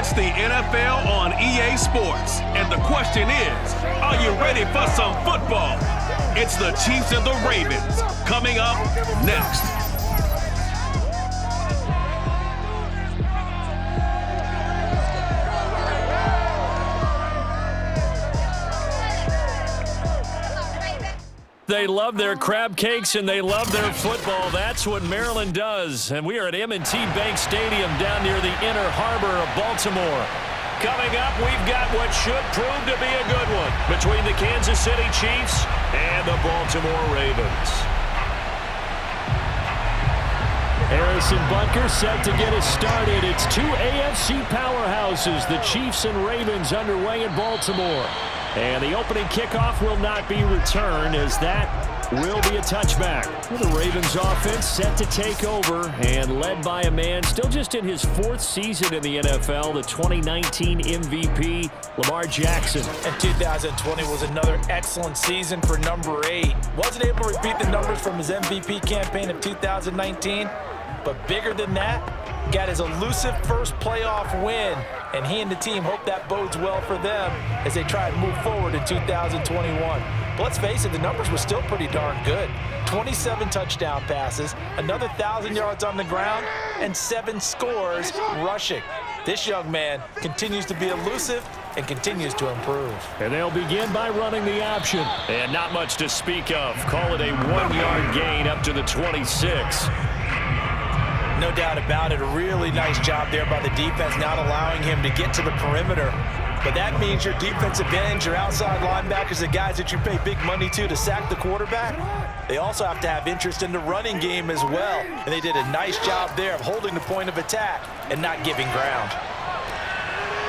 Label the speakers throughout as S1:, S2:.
S1: It's the NFL on EA Sports, and the question is, are you ready for some football? It's the Chiefs and the Ravens, coming up next.
S2: They love their crab cakes and they love their football. That's what Maryland does. And we are at M&T Bank Stadium down near the Inner Harbor of Baltimore. Coming up, we've got what should prove to be a good one between the Kansas City Chiefs and the Baltimore Ravens. Harrison Bunker set to get us started. It's two AFC powerhouses, the Chiefs and Ravens, underway in Baltimore. And the opening kickoff will not be returned, as that will be a touchback. The Ravens offense set to take over and led by a man still just in his fourth season in the NFL, the 2019 MVP, Lamar Jackson.
S3: And 2020 was another excellent season for number 8. Wasn't able to repeat the numbers from his MVP campaign of 2019, but bigger than that, got his elusive first playoff win, and he and the team hope that bodes well for them as they try and move forward in 2021. But let's face it, the numbers were still pretty darn good. 27 touchdown passes, another 1,000 yards on the ground, and 7 scores rushing. This young man continues to be elusive and continues to improve.
S2: And they'll begin by running the option. And not much to speak of. Call it a 1-yard gain up to the 26.
S3: No doubt about it. A really nice job there by the defense, not allowing him to get to the perimeter. But that means your defensive ends, your outside linebackers, the guys that you pay big money to sack the quarterback, they also have to have interest in the running game as well. And they did a nice job there of holding the point of attack and not giving ground.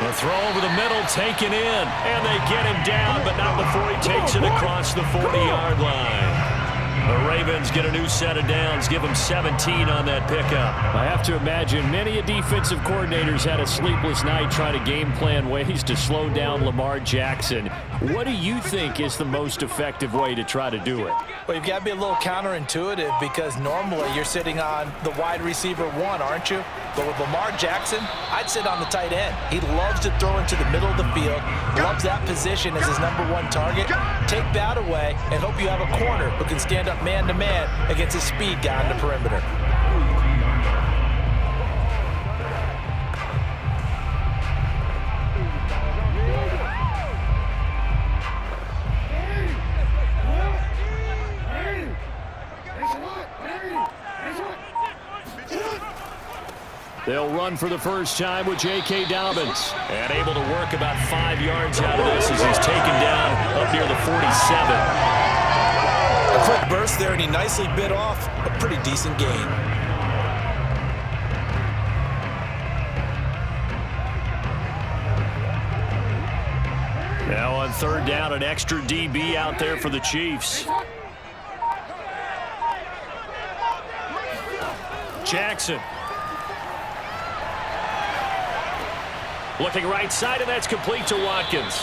S2: The throw over the middle, taken in. And they get him down, but not before he takes it across the 40-yard line. The Ravens get a new set of downs, give them 17 on that pickup. I have to imagine many defensive coordinators had a sleepless night trying to game plan ways to slow down Lamar Jackson. What do you think is the most effective way to try to do it?
S3: Well, you've got to be a little counterintuitive, because normally you're sitting on the wide receiver 1, aren't you? But with Lamar Jackson, I'd sit on the tight end. He loves to throw into the middle of the field, loves that position as his #1 target. Take that away and hope you have a corner who can stand up man-to-man against a speed guy on the perimeter.
S2: They'll run for the first time with J.K. Dobbins. And able to work about 5 yards out of this as he's taken down up near the 47.
S3: A quick burst there, and he nicely bit off a pretty decent gain.
S2: Now on third down, an extra DB out there for the Chiefs. Jackson. Looking right side, and that's complete to Watkins.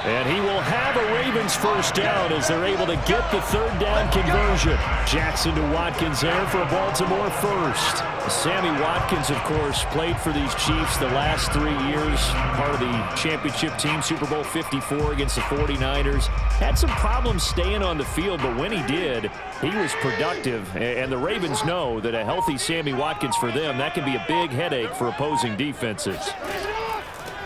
S2: And he will have a Ravens first down as they're able to get the third down conversion. Jackson to Watkins there for a Baltimore first. Sammy Watkins, of course, played for these Chiefs the last 3 years. Part of the championship team, Super Bowl 54 against the 49ers. Had some problems staying on the field, but when he did, he was productive. And the Ravens know that a healthy Sammy Watkins for them, that can be a big headache for opposing defenses.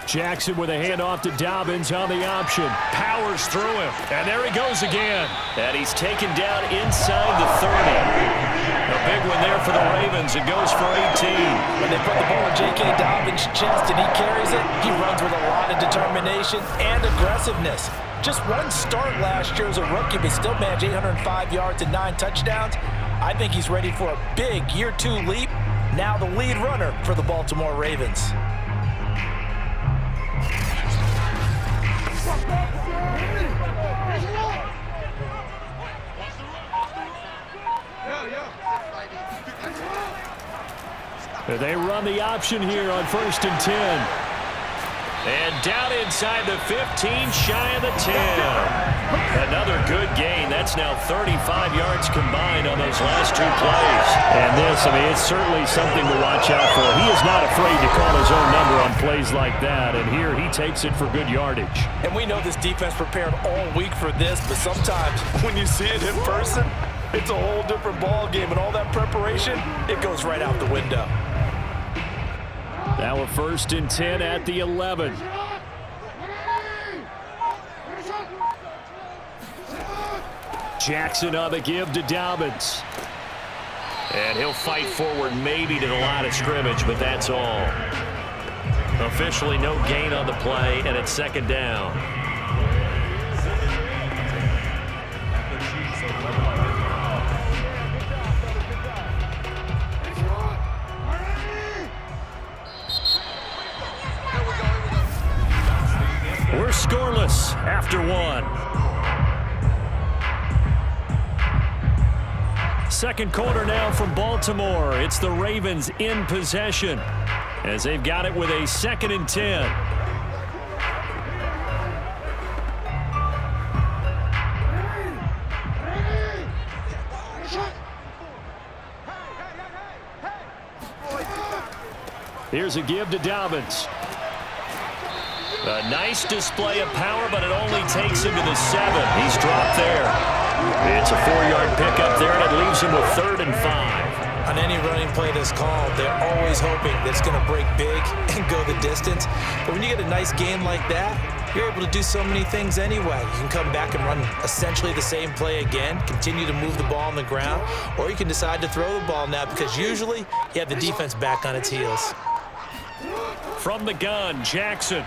S2: Jackson with a handoff to Dobbins on the option. Powers through him. And there he goes again. And he's taken down inside the 30. A big one there for the Ravens. It goes for 18.
S3: When they put the ball in J.K. Dobbins' chest and he carries it, he runs with a lot of determination and aggressiveness. Just one start last year as a rookie, but still managed 805 yards and 9 touchdowns. I think he's ready for a big year 2 leap. Now the lead runner for the Baltimore Ravens.
S2: They run the option here on 1st and 10. And down inside the 15, shy of the 10. Another good gain. That's now 35 yards combined on those last two plays. And this, I mean, it's certainly something to watch out for. He is not afraid to call his own number on plays like that. And here he takes it for good yardage.
S3: And we know this defense prepared all week for this, but sometimes when you see it in person, it's a whole different ball game. And all that preparation, it goes right out the window.
S2: Now a 1st and 10 at the 11. Jackson on the give to Dobbins. And he'll fight forward maybe to the line of scrimmage, but that's all. Officially no gain on the play, and it's 2nd down. We're scoreless after 1. Second quarter now from Baltimore. It's the Ravens in possession as they've got it with a 2nd and 10. Here's a give to Dobbins. A nice display of power, but it only takes him to the 7. He's dropped there. It's a 4-yard pickup there, and it leaves him with 3rd and 5.
S3: On any running play that's called, they're always hoping that it's going to break big and go the distance. But when you get a nice game like that, you're able to do so many things anyway. You can come back and run essentially the same play again, continue to move the ball on the ground, or you can decide to throw the ball now because usually you have the defense back on its heels.
S2: From the gun, Jackson.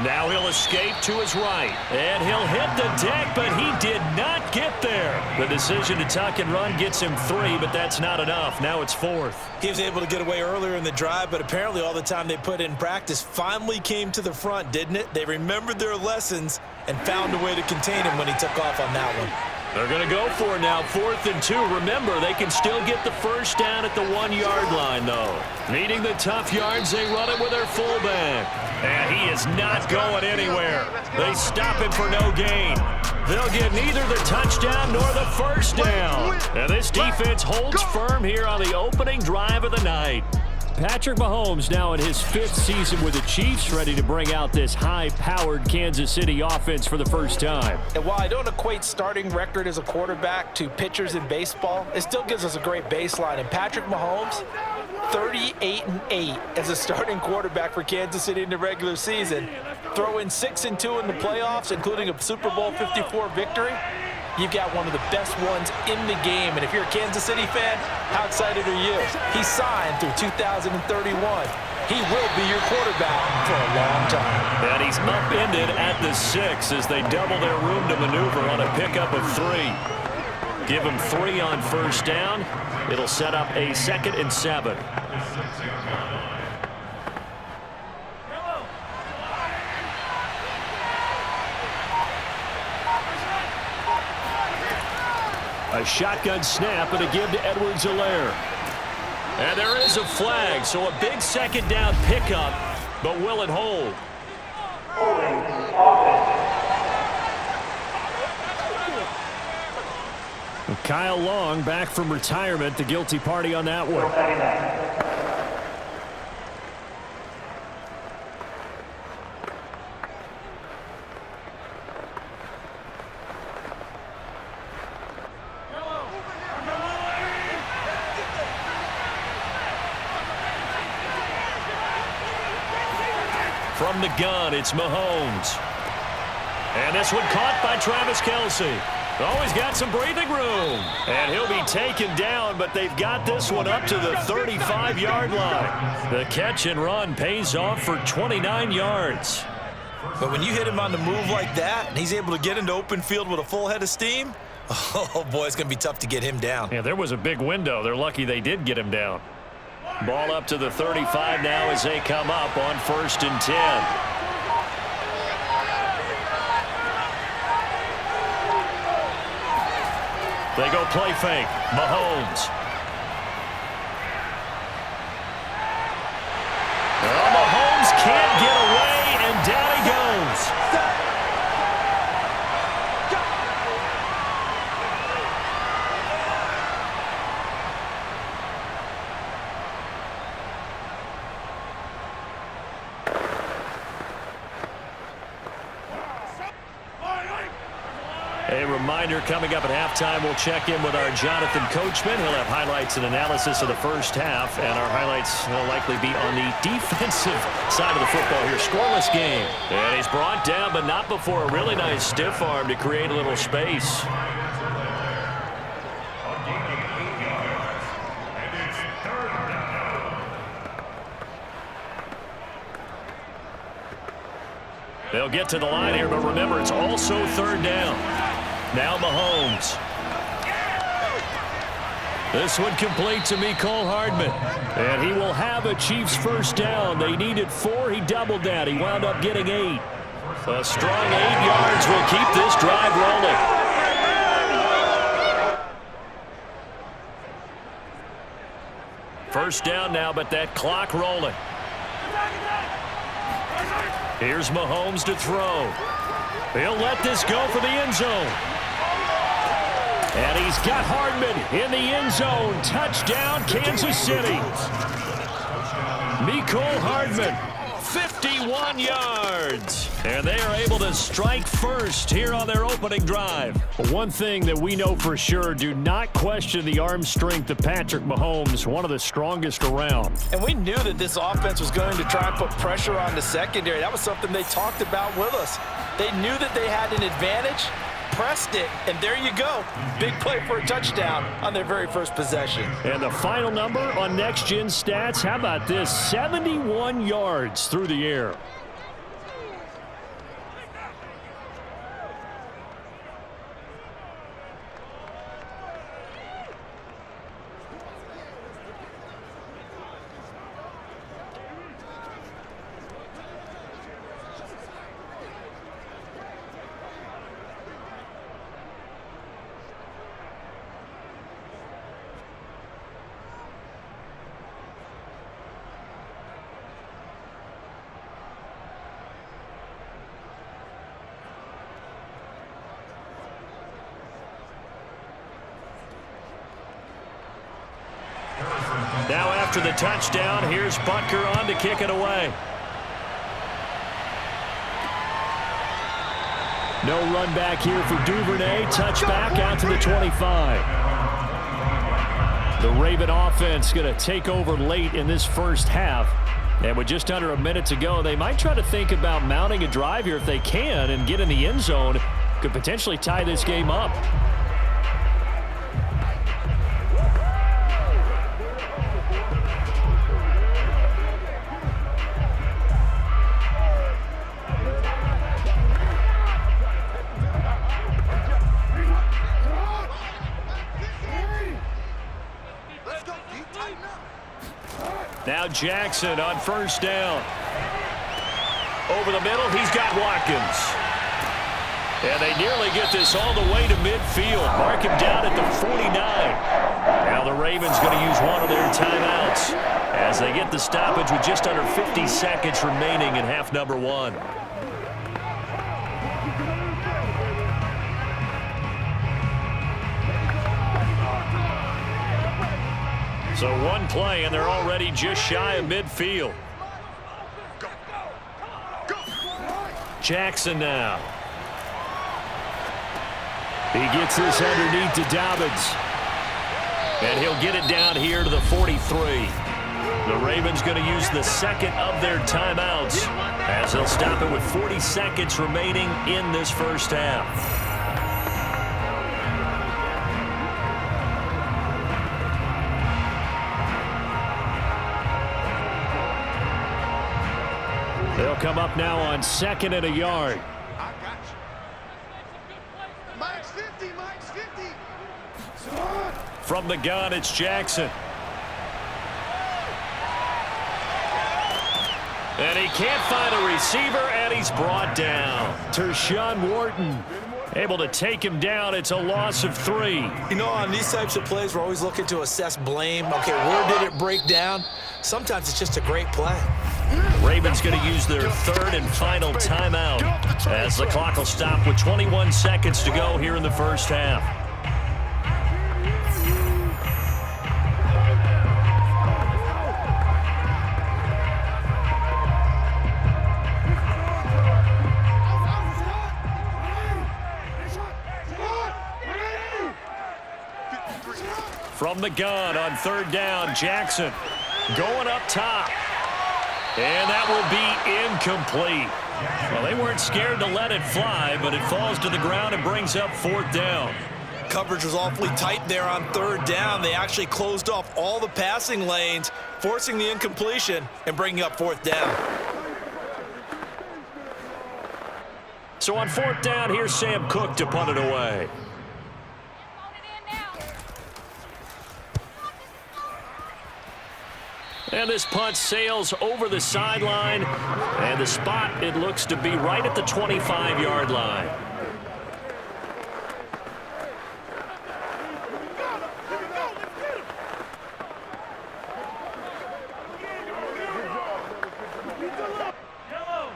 S2: Now he'll escape to his right, and he'll hit the deck, but he did not get there. The decision to tuck and run gets him 3, but that's not enough. Now it's 4th.
S3: He was able to get away earlier in the drive, but apparently all the time they put in practice finally came to the front, didn't it? They remembered their lessons and found a way to contain him when he took off on that one.
S2: They're going to go for it now, 4th and 2. Remember, they can still get the 1st down at the 1-yard line, though. Needing the tough yards, they run it with their fullback. And he is not going anywhere. They stop him for no gain. They'll get neither the touchdown nor the 1st down. And this defense holds firm here on the opening drive of the night. Patrick Mahomes now in his 5th season with the Chiefs, ready to bring out this high-powered Kansas City offense for the first time.
S3: And while I don't equate starting record as a quarterback to pitchers in baseball, it still gives us a great baseline. And Patrick Mahomes, 38-8 as a starting quarterback for Kansas City in the regular season. Throw in 6-2 in the playoffs, including a Super Bowl 54 victory. You've got one of the best ones in the game. And if you're a Kansas City fan, how excited are you? He's signed through 2031. He will be your quarterback for a long time.
S2: And he's upended at the 6 as they double their room to maneuver on a pickup of 3. Give him 3 on 1st down. It'll set up a 2nd and 7. A shotgun snap and a give to Edwards-Helaire. And there is a flag, so a big 2nd down pickup, but will it hold? Kyle Long back from retirement, the guilty party on that one. From the gun, it's Mahomes. And this one caught by Travis Kelce. Oh, he's got some breathing room. And he'll be taken down, but they've got this one up to the 35-yard line. The catch and run pays off for 29 yards.
S3: But when you hit him on the move like that, and he's able to get into open field with a full head of steam, oh, boy, it's going to be tough to get him down.
S2: Yeah, there was a big window. They're lucky they did get him down. Ball up to the 35 now as they come up on 1st and 10. They go play fake. Mahomes. reminder, coming up at halftime, we'll check in with our Jonathan Coachman. He'll have highlights and analysis of the first half, and our highlights will likely be on the defensive side of the football here. Scoreless game. And he's brought down, but not before a really nice stiff arm to create a little space. They'll get to the line here, but remember, it's also third down. Now Mahomes. This one complete to Mecole Hardman. And he will have a Chiefs first down. They needed 4. He doubled that. He wound up getting 8. A strong 8 yards will keep this drive rolling. First down now, but that clock rolling. Here's Mahomes to throw. He'll let this go for the end zone. And he's got Hardman in the end zone. Touchdown, Kansas City. Mecole Hardman, 51 yards. And they are able to strike first here on their opening drive. One thing that we know for sure, do not question the arm strength of Patrick Mahomes, one of the strongest around.
S3: And we knew that this offense was going to try and put pressure on the secondary. That was something they talked about with us. They knew that they had an advantage, pressed it, and there you go. Big play for a touchdown on their very first possession.
S2: And the final number on Next Gen Stats, how about this? 71 yards through the air. Now after the touchdown, here's Butker on to kick it away. No run back here for Duvernay. Touchback out to the 25. The Raven offense going to take over late in this first half. And with just under a minute to go, they might try to think about mounting a drive here if they can and get in the end zone. Could potentially tie this game up. Now Jackson on first down. Over the middle, he's got Watkins. And they nearly get this all the way to midfield. Mark him down at the 49. Now the Ravens going to use one of their timeouts as they get the stoppage with just under 50 seconds remaining in half number 1. So one play, and they're already just shy of midfield. Jackson now. He gets this underneath to Dobbins. And he'll get it down here to the 43. The Ravens going to use the second of their timeouts as they'll stop it with 40 seconds remaining in this first half. They'll come up now on second and a yard.
S4: I got you. Mike's 50, Mike's 50.
S2: From the gun, it's Jackson. And he can't find a receiver, and he's brought down. Tershawn Wharton able to take him down. It's a loss of 3.
S3: You know, on these types of plays, we're always looking to assess blame. Okay, where did it break down? Sometimes it's just a great play.
S2: Ravens going to use their third and final timeout as the clock will stop with 21 seconds to go here in the first half. From the gun on third down, Jackson going up top. And that will be incomplete. Well, they weren't scared to let it fly, but it falls to the ground and brings up fourth down.
S3: Coverage was awfully tight there on third down. They actually closed off all the passing lanes, forcing the incompletion and bringing up fourth down.
S2: So on fourth down, here's Sam Cook to punt it away. And this punt sails over the sideline. And the spot, it looks to be right at the 25-yard line.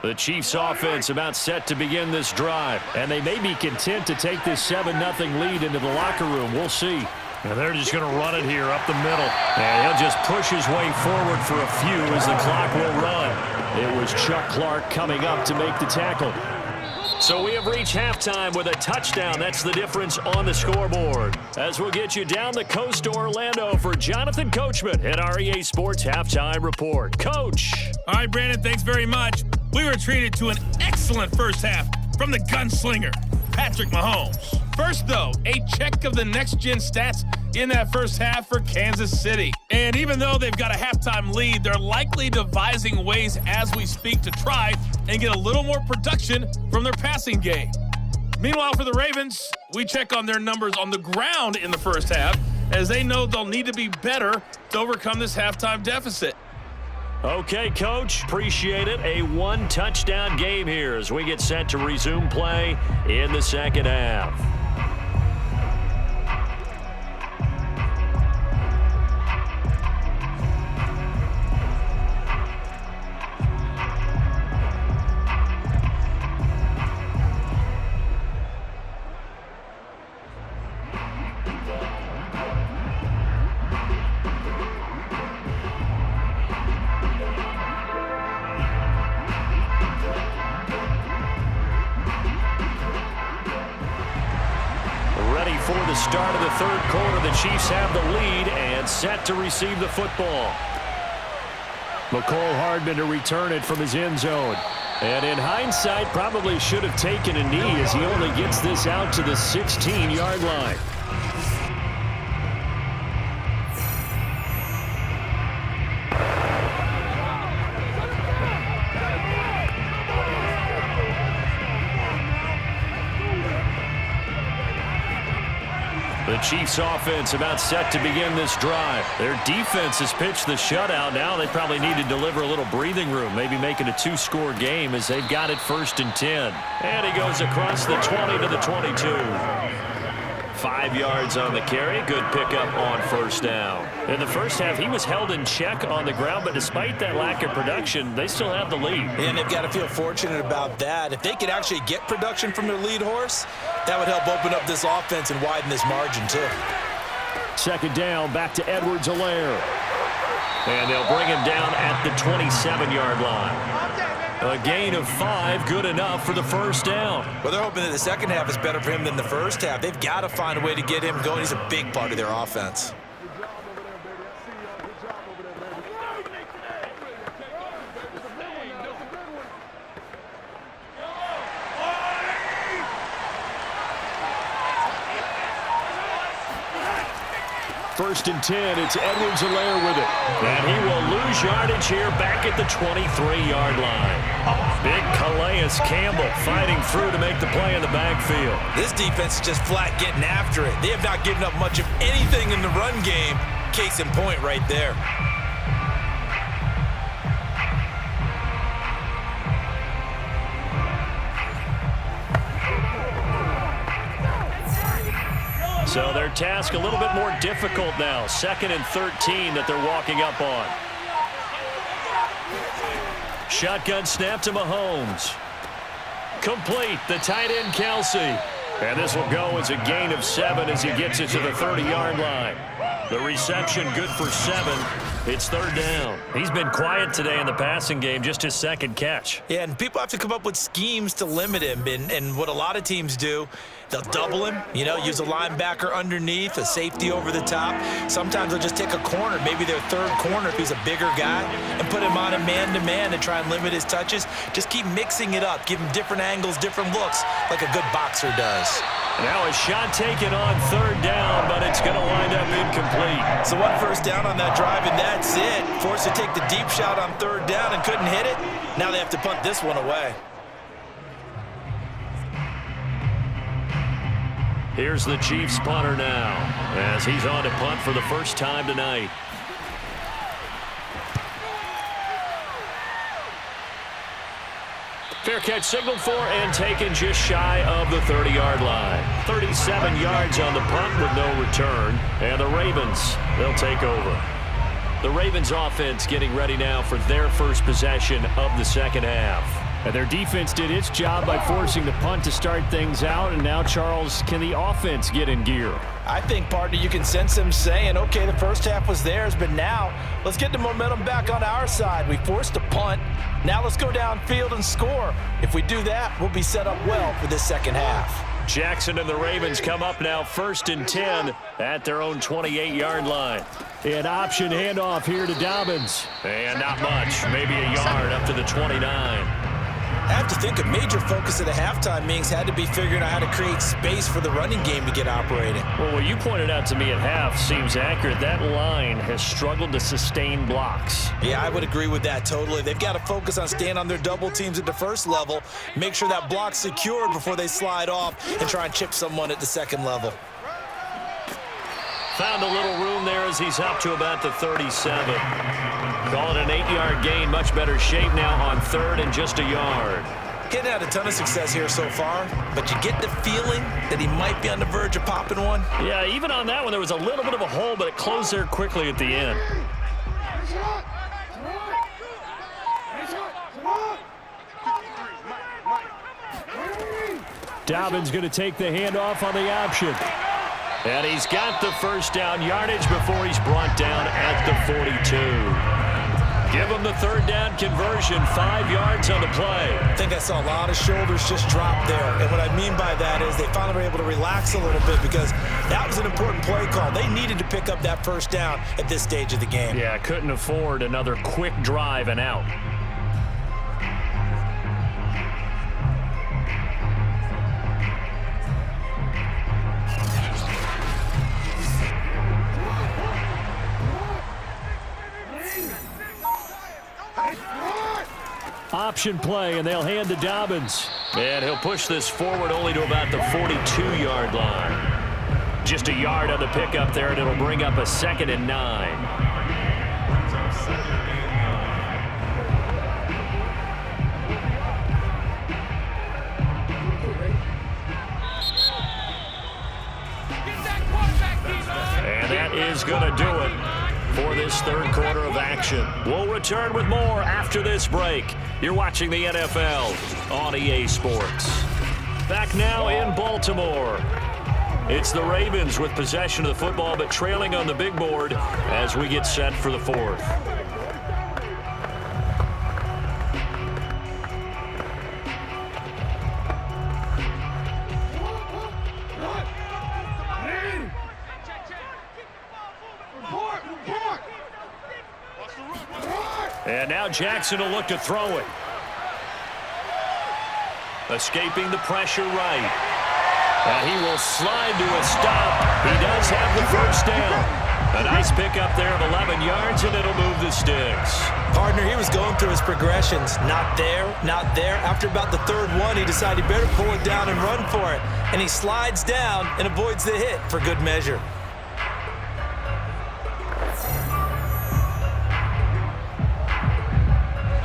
S2: The Chiefs offense about set to begin this drive. And they may be content to take this 7-0 lead into the locker room. We'll see. And they're just going to run it here up the middle. And he'll just push his way forward for a few as the clock will run. It was Chuck Clark coming up to make the tackle. So we have reached halftime with a touchdown. That's the difference on the scoreboard. As we'll get you down the coast to Orlando for Jonathan Coachman at our EA Sports Halftime Report. Coach.
S5: All right, Brandon, thanks very much. We were treated to an excellent first half from the gunslinger, Patrick Mahomes. First, though, a check of the next-gen stats in that first half for Kansas City. And even though they've got a halftime lead, they're likely devising ways as we speak to try and get a little more production from their passing game. Meanwhile, for the Ravens, we check on their numbers on the ground in the first half, as they know they'll need to be better to overcome this halftime deficit.
S2: Okay, Coach, appreciate it. A one-touchdown game here as we get set to resume play in the second half. For the start of the third quarter, the Chiefs have the lead and set to receive the football. McCole Hardman to return it from his end zone. And in hindsight, probably should have taken a knee as he only gets this out to the 16-yard line. The Chiefs offense about set to begin this drive. Their defense has pitched the shutout. Now they probably need to deliver a little breathing room, maybe make it a two-score game as they've got it 1st and 10. And he goes across the 20 to the 22. 5 yards on the carry. Good pickup on first down. In the first half, he was held in check on the ground, but despite that lack of production, they still have the lead.
S3: And they've got to feel fortunate about that. If they could actually get production from their lead horse, that would help open up this offense and widen this margin, too.
S2: Second down, back to Edwards-Helaire. And they'll bring him down at the 27-yard line. A gain of 5, good enough for the first down.
S3: Well, they're hoping that the second half is better for him than the first half. They've got to find a way to get him going. He's a big part of their offense.
S2: First and 10, it's Edwards-Helaire with it. And he will lose yardage here back at the 23-yard line. Big Calais Campbell fighting through to make the play in the backfield.
S3: This defense is just flat getting after it. They have not given up much of anything in the run game. Case in point right there.
S2: So their task a little bit more difficult now. 2nd and 13 that they're walking up on. Shotgun snap to Mahomes. Complete, the tight end Kelsey. And this will go as a gain of 7 as he gets it to the 30-yard line. The reception good for 7. It's third down. He's been quiet today in the passing game, just his second catch.
S3: Yeah, and people have to come up with schemes to limit him. And what a lot of teams do, they'll double him, use a linebacker underneath, a safety over the top. Sometimes they'll just take a corner, maybe their third corner if he's a bigger guy, and put him on a man-to-man and try and limit his touches. Just keep mixing it up. Give him different angles, different looks, like a good boxer does.
S2: Now a shot taken on third down, but it's going to wind up incomplete.
S3: So one first down on that drive, and that's it. Forced to take the deep shot on third down and couldn't hit it. Now they have to punt this one away.
S2: Here's the Chiefs punter now, as he's on to punt for the first time tonight. Fair catch signaled for and taken just shy of the 30-yard line. 37 yards on the punt with no return. And the Ravens, they'll take over. The Ravens offense getting ready now for their first possession of the second half. And their defense did its job by forcing the punt to start things out. And now, Charles, can the offense get in gear?
S3: I think, partner, you can sense them saying, okay, the first half was theirs, but now let's get the momentum back on our side. We forced a punt. Now let's go downfield and score. If we do that, we'll be set up well for this second half.
S2: Jackson and the Ravens come up now 1st and 10 at their own 28-yard line. An option handoff here to Dobbins. And not much, maybe a yard up to the 29.
S3: I have to think a major focus of the halftime meetings had to be figuring out how to create space for the running game to get operating.
S2: Well, what you pointed out to me at half seems accurate. That line has struggled to sustain blocks.
S3: Yeah, I would agree with that totally. They've got to focus on staying on their double teams at the first level, make sure that block's secured before they slide off and try and chip someone at the second level.
S2: Found a little room there as he's up to about the 37. Call it an 8-yard gain, much better shape now on third and just a yard.
S3: Getting had a ton of success here so far, but you get the feeling that he might be on the verge of popping one.
S2: Yeah, even on that one, there was a little bit of a hole, but it closed there quickly at the end. Dobbins going to take the handoff on the option. And he's got the first down yardage before he's brought down at the 42. Give him the third down conversion, 5 yards on the play.
S3: I think I saw a lot of shoulders just drop there. And what I mean by that is they finally were able to relax a little bit because that was an important play call. They needed to pick up that first down at this stage of the game.
S2: Yeah, couldn't afford another quick drive and out. Option play, and they'll hand to Dobbins. And he'll push this forward only to about the 42-yard line. Just a yard on the pickup there, and it'll bring up a 2nd and 9. And that is going to do it for this third quarter of action. We'll return with more after this break. You're watching the NFL on EA Sports. Back now in Baltimore. It's the Ravens with possession of the football, but trailing on the big board as we get set for the fourth. And now Jackson will look to throw it. Escaping the pressure right. And he will slide to a stop. He does have the first down. A nice pickup there of 11 yards, and it'll move the sticks.
S3: Partner, he was going through his progressions. Not there, not there. After about the third one, he decided he better pull it down and run for it. And he slides down and avoids the hit for good measure.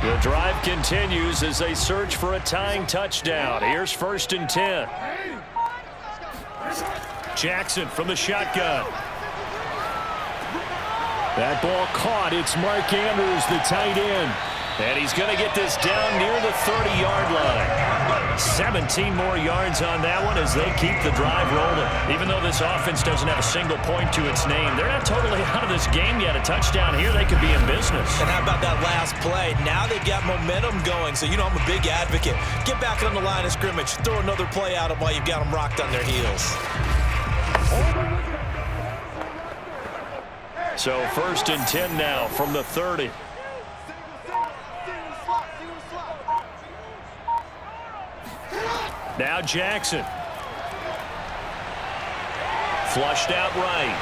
S2: The drive continues as they search for a tying touchdown. Here's 1st and 10. Jackson from the shotgun. That ball caught. It's Mark Andrews, the tight end. And he's going to get this down near the 30-yard line. 17 more yards on that one as they keep the drive rolling. Even though this offense doesn't have a single point to its name, they're not totally out of this game yet. A touchdown here, they could be in business.
S3: And how about that last play? Now they've got momentum going. So, I'm a big advocate. Get back on the line of scrimmage. Throw another play at them while you've got them rocked on their heels.
S2: So 1st and 10 now from the 30. Now Jackson. Flushed out right.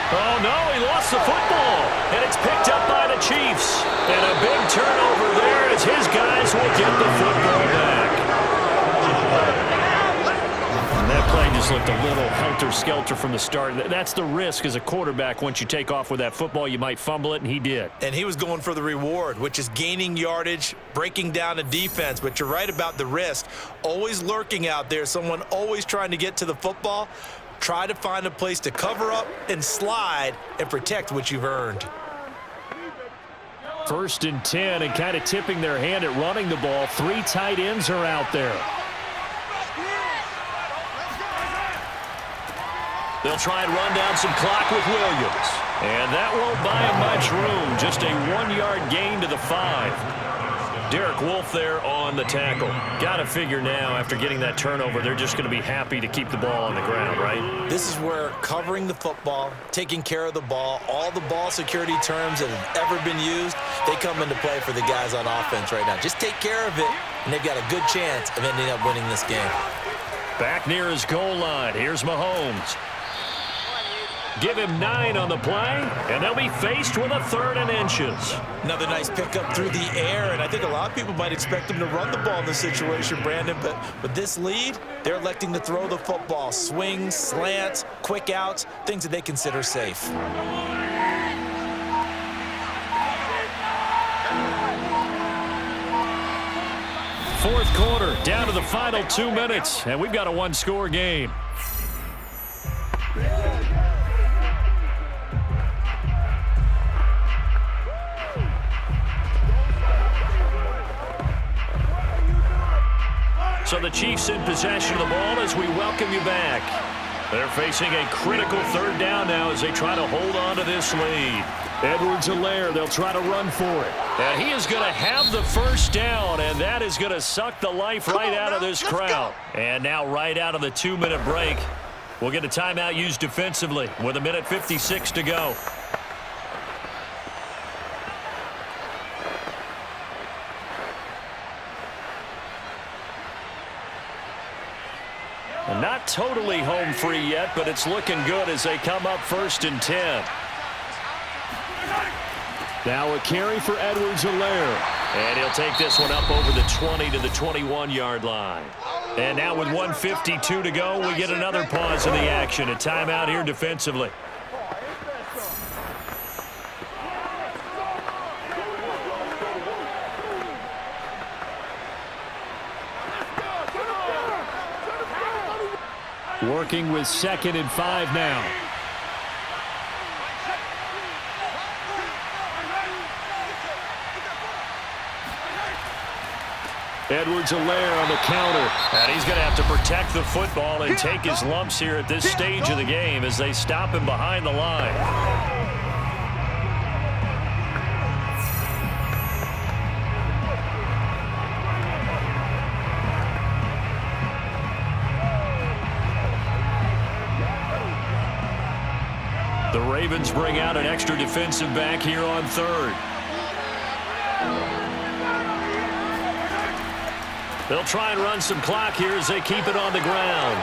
S2: Oh, no, he lost the football. And it's picked up by the Chiefs. And a big turnover there as his guys will get the football back. And that play just looked a little helter-skelter from the start. That's the risk as a quarterback. Once you take off with that football, you might fumble it, and he did.
S3: And he was going for the reward, which is gaining yardage, breaking down a defense. But you're right about the risk. Always lurking out there, someone always trying to get to the football. Try to find a place to cover up and slide and protect what you've earned.
S2: 1st and 10 and kind of tipping their hand at running the ball. 3 tight ends are out there. They'll try and run down some clock with Williams. And that won't buy him much room. Just a 1-yard gain to the 5. Derek Wolfe there on the tackle. Got to figure now, after getting that turnover, they're just going to be happy to keep the ball on the ground, right?
S3: This is where covering the football, taking care of the ball, all the ball security terms that have ever been used, they come into play for the guys on offense right now. Just take care of it, and they've got a good chance of ending up winning this game.
S2: Back near his goal line. Here's Mahomes. Give him 9 on the play, and they'll be faced with a 3rd and inches.
S3: Another nice pickup through the air, and I think a lot of people might expect them to run the ball in this situation, Brandon, but with this lead, they're electing to throw the football. Swings, slants, quick outs, things that they consider safe.
S2: Fourth quarter, down to the final 2 minutes, and we've got a 1-score game. So the Chiefs in possession of the ball as we welcome you back. They're facing a critical 3rd down now as they try to hold on to this lead. Edwards-Helaire, they'll try to run for it. And he is going to have the 1st down, and that is going to suck the life right out of this crowd. And now right out of the 2-minute break, we'll get a timeout used defensively with 1:56 to go. Not totally home free yet, but it's looking good as they come up 1st and 10. Now a carry for Edwards-Helaire. And he'll take this one up over the 20 to the 21-yard line. And now with 1:52 to go, we get another pause in the action. A timeout here defensively. Working with 2nd and 5 now. Edwards-Helaire on the counter. And he's going to have to protect the football and take his lumps here at this stage of the game as they stop him behind the line. The Ravens bring out an extra defensive back here on 3rd. They'll try and run some clock here as they keep it on the ground.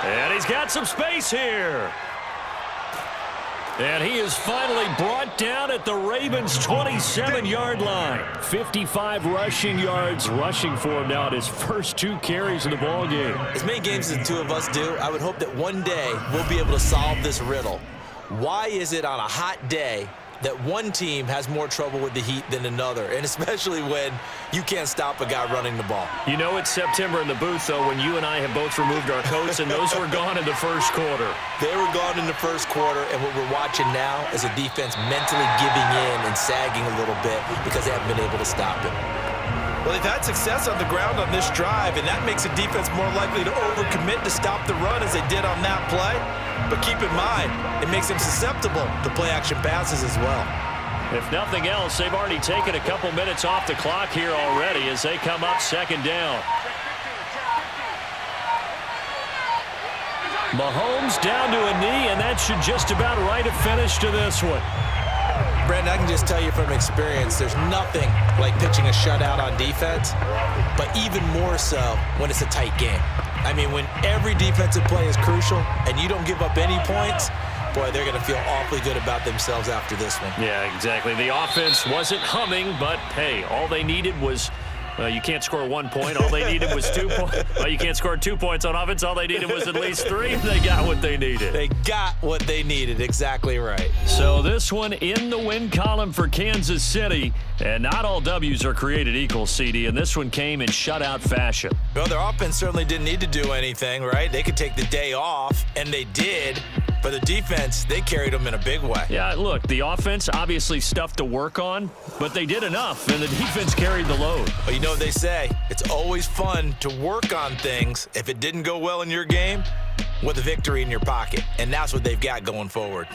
S2: And he's got some space here. And he is finally brought down at the Ravens' 27-yard line. 55 rushing yards rushing for him now at his first 2 carries in the ballgame.
S3: As many games as the 2 of us do, I would hope that one day we'll be able to solve this riddle. Why is it on a hot day that one team has more trouble with the heat than another, and especially when you can't stop a guy running the ball?
S2: You know it's September in the booth, though, when you and I have both removed our coats, and those were gone in the 1st quarter.
S3: They were gone in the 1st quarter, and what we're watching now is a defense mentally giving in and sagging a little bit because they haven't been able to stop it. Well, they've had success on the ground on this drive, and that makes a defense more likely to overcommit to stop the run as they did on that play. But keep in mind, it makes them susceptible to play-action passes as well.
S2: If nothing else, they've already taken a couple minutes off the clock here already as they come up second down. Mahomes down to a knee, and that should just about write a finish to this one.
S3: Brandon, I can just tell you from experience, there's nothing like pitching a shutout on defense, but even more so when it's a tight game. I mean, when every defensive play is crucial and you don't give up any points, boy, they're going to feel awfully good about themselves after this one.
S2: Yeah, exactly. The offense wasn't humming, but, hey, all they needed was you can't score 1 point. All they needed was 2 points. Well, you can't score 2 points on offense. All they needed was at least 3. They got what they needed.
S3: They got what they needed. Exactly right.
S2: So this one in the win column for Kansas City. And not all W's are created equal, CD. And this one came in shutout fashion.
S3: Well, their offense certainly didn't need to do anything, right? They could take the day off, and they did. But the defense, they carried them in a big way.
S2: Yeah, look, the offense, obviously stuff to work on, but they did enough, and the defense carried the load.
S3: Well, you know what they say. It's always fun to work on things if it didn't go well in your game with a victory in your pocket, and that's what they've got going forward.